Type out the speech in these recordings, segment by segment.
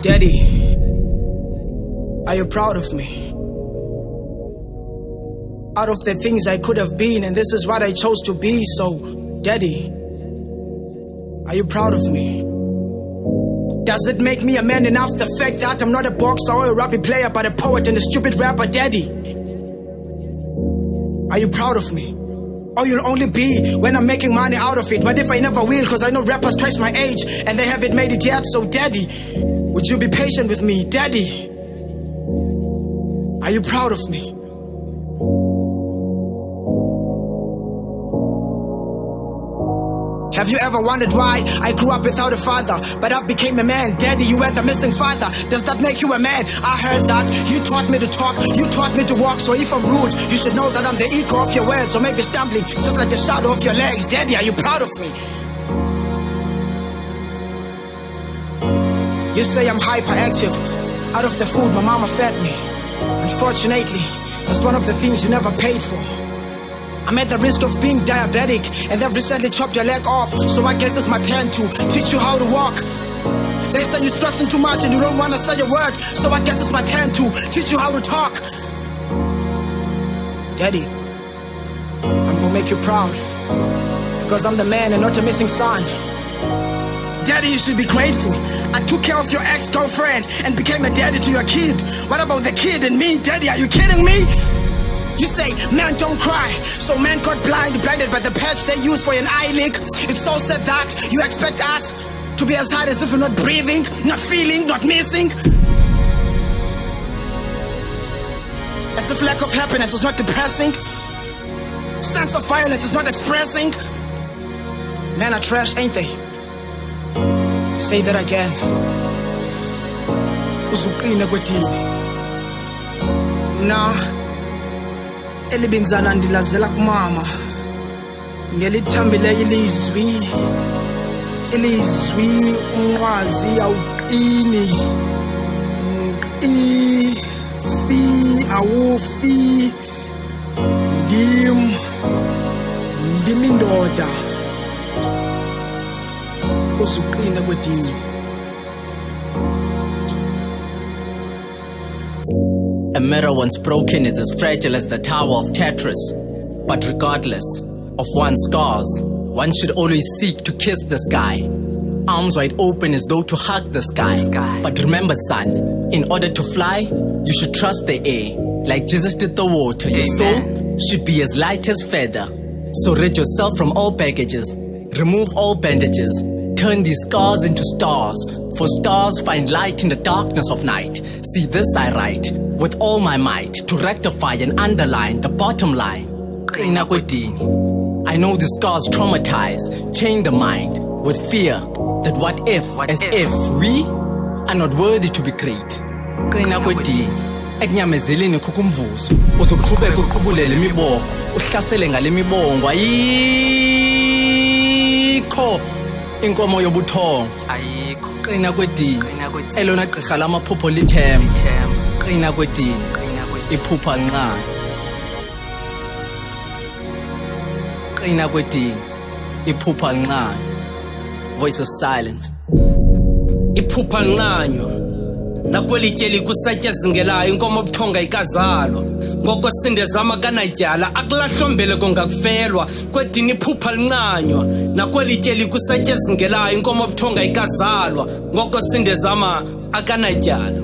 Daddy, are you proud of me? Out of the things I could have been, and this is what I chose to be. So, Daddy, are you proud of me? Does it make me a man enough, the fact that I'm not a boxer or a rugby player, but a poet and a stupid rapper? Daddy, are you proud of me? Or you'll only be when I'm making money out of it? What if I never will? Cause I know rappers twice my age and they haven't made it yet. So Daddy, would you be patient with me? Daddy, are you proud of me? Have you ever wondered why I grew up without a father, but I became a man? Daddy, you were the missing father. Does that make you a man? I heard that you taught me to talk, you taught me to walk. So if I'm rude, you should know that I'm the echo of your words, or maybe stumbling just like the shadow of your legs. Daddy, are you proud of me? You say I'm hyperactive out of the food my mama fed me. Unfortunately, that's one of the things you never paid for. I'm at the risk of being diabetic, and they've recently chopped your leg off. So I guess it's my turn to teach you how to walk. They say you're stressing too much and you don't want to say a word. So I guess it's my turn to teach you how to talk. Daddy, I'm gonna make you proud, because I'm the man and not a missing son. Daddy, you should be grateful. I took care of your ex-girlfriend and became a daddy to your kid. What about the kid and me? Daddy, are you kidding me? You say, man, don't cry. So man got blinded by the patch they use for an eye leak. It's so sad that you expect us to be as hard as if we're not breathing, not feeling, not missing. As if lack of happiness is not depressing. Sense of violence is not expressing. Men are trash, ain't they? Say that again. Uzuqina kwedini. Nah. Elibinzana ndilazela kumama ngelithambile ilizwi umnqwazi awuqini fi awufi ngimindoda uzuqina kwedini. A mirror once broken is as fragile as the tower of Tetris. But regardless of one's scars, one should always seek to kiss the sky. Arms wide open as though to hug the sky. But remember, son, in order to fly, you should trust the air. Like Jesus did the water, your soul should be as light as feather. So rid yourself from all baggages, remove all bandages, turn these scars into stars. For stars find light in the darkness of night. See, this I write with all my might, to rectify and underline the bottom line. Qina kwedini. I know the scars traumatize, chain the mind with fear that what if we are not worthy to be great. Qina kwedini. Ekunyamezileni kukumvuzo, uzoqhubeka uqubulele imibongo, uhlasele ngale mibongo. Ayikho inkomo yobuthongo. Ayikho. Qina kwedini. Elona gqirha lamaphupho lithemba. Qina kwedini. Iphupha nqa. Qina kwedini. Iphupha nqa. Voice of Silence. Iphupha nqanywa nakwelityeli kusatyazingelayo inkomo obuthonga ikazalwa ngoko sindezama kanatyala akulahlombele kongakufelwa kwedini iphupha linqanywa nakwelityeli kusatyazingelayo inkomo obuthonga ikazalwa ngoko sindezama akanatyala.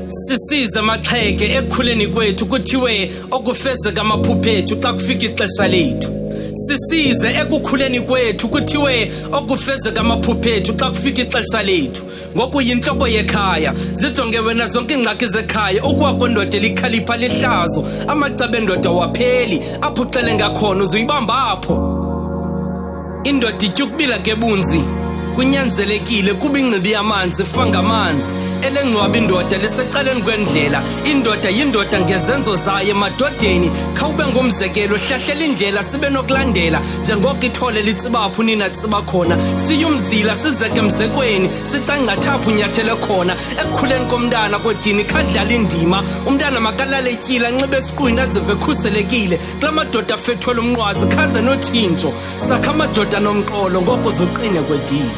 Sisize maxheke ekukhuleni kwethu kuthiwe okufezeka amaphupho ethu xa kufika ixesha lethu. Sisize ekukhuleni kwethu kuthiwe okufezeka amaphupho ethu xa kufika ixesha lethu. Ngoku yintloko yekhaya zijonge wena zonke ingxaki zekhaya ukwakho ndoda elikhalipha lihlazo amacebe endoda wapheli apho uxele ngakhona uzuyibamba apho. Indoda ityukubila kebunzi kunyanzelekile kuba ingcibi yamanzi fanga amanzi elengcwaba indoda lisecaleni kwendlela. Indoda yindoda ngezenzo zayo emadodeni khawube ngomzekelo hlahlela indlela sibe nokulandela njengoko ithole litsibapho nina tsiba khona. Siyumzila sizeke mzekweni sicangcathapho unyathele khona ekukhuleni komntana kodini khadlala indima. Umntana makalale etyila nxibe esiqwini azive khuselekile kula madoda afethwele umnqwazi khaze notshintsho sakha amadoda nomqolo ngoko zoqine kwedini.